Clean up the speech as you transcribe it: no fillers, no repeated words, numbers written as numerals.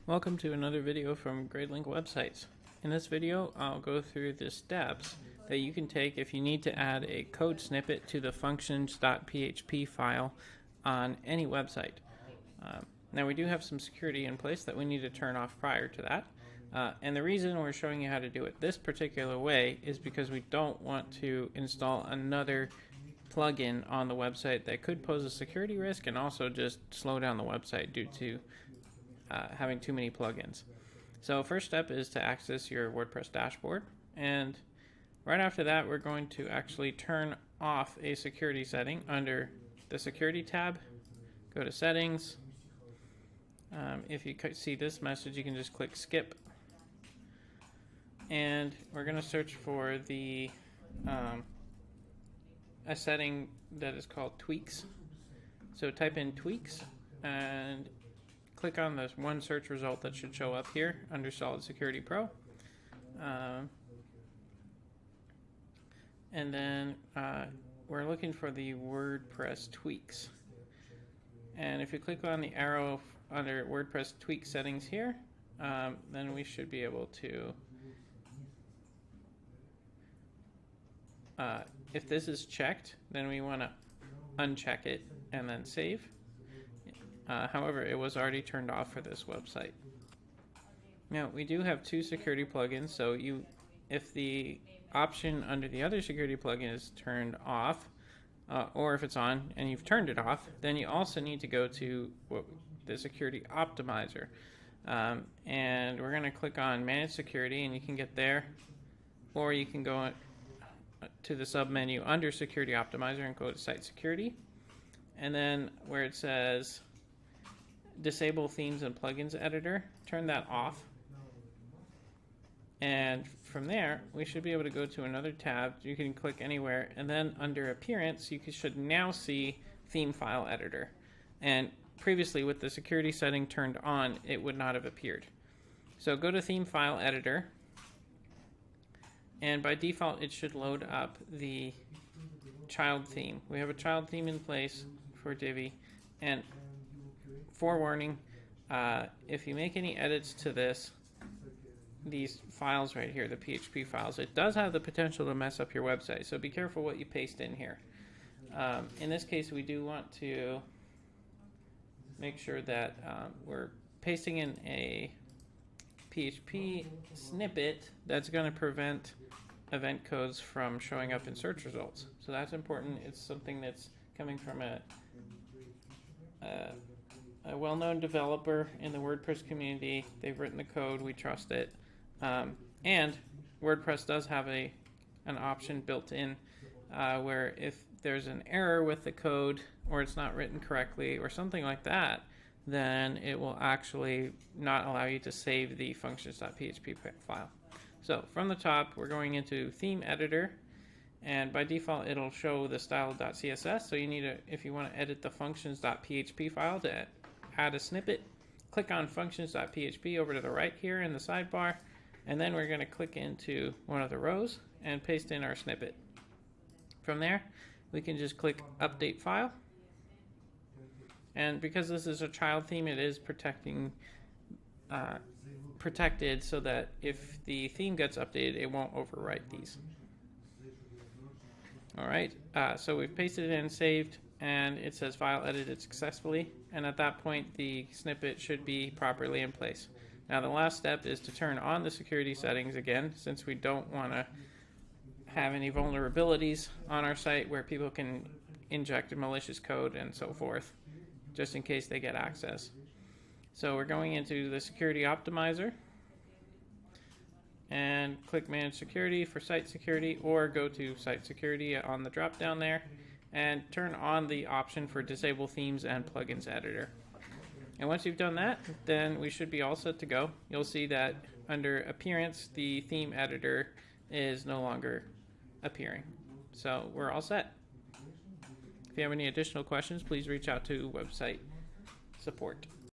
Welcome to another video from Gradelink websites. In this video, I'll go through the steps that you can take if you need to add a code snippet to the Functions.php file on any website. Now we do have some security in place that we need to turn off prior to that. And the reason we're showing you how to do it this particular way is because we don't want to install another plugin on the website that could pose a security risk and also just slow down the website due to having too many plugins. So first step is to access your WordPress dashboard, and right after that we're going to actually turn off a security setting under the security tab. Go to settings. If you see this message, you can just click skip, and we're going to search for the a setting that is called tweaks. So type in tweaks and click on this one search result that should show up here under Solid Security Pro. And then we're looking for the WordPress tweaks. And if you click on the arrow under WordPress tweak settings here, then we should be able to, if this is checked, then we want to uncheck it and then save. However, it was already turned off for this website. Now, we do have two security plugins, so if the option under the other security plugin is turned off, or if it's on and you've turned it off, then you also need to go to the security optimizer. And we're going to click on Manage Security, and you can get there, or you can go to the submenu under Security Optimizer and go to Site Security. And then where it says Disable Themes and Plugins Editor, turn that off. And from there, we should be able to go to another tab. You can click anywhere, and then under Appearance, you should now see Theme File Editor. And previously, with the security setting turned on, it would not have appeared. So go to Theme File Editor, and by default, it should load up the child theme. We have a child theme in place for Divi, and forewarning, if you make any edits to these files right here, the PHP files, it does have the potential to mess up your website, so be careful what you paste in here. In this case, we do want to make sure that we're pasting in a PHP snippet that's going to prevent event codes from showing up in search results. So that's important. It's something that's coming from a well-known developer in the WordPress community. They've written the code, we trust it, and WordPress does have an option built in where if there's an error with the code or it's not written correctly or something like that, then it will actually not allow you to save the functions.php file. So from the top, we're going into Theme Editor, and by default it'll show the style.css. So you need to, if you want to edit the functions.php file to add a snippet, click on functions.php over to the right here in the sidebar, and then we're going to click into one of the rows and paste in our snippet. From there, we can just click Update File, and because this is a child theme, it is protected so that if the theme gets updated, it won't overwrite these. Alright, so we've pasted it in, saved, and it says file edited successfully, and at that point the snippet should be properly in place. Now the last step is to turn on the security settings again, since we don't want to have any vulnerabilities on our site where people can inject malicious code and so forth, just in case they get access. So we're going into the security optimizer and click Manage Security for Site Security, or go to Site Security on the drop down there and turn on the option for Disable Themes and Plugins Editor. And once you've done that, then we should be all set to go. You'll see that under Appearance, the theme editor is no longer appearing. So we're all set. If you have any additional questions, please reach out to website support.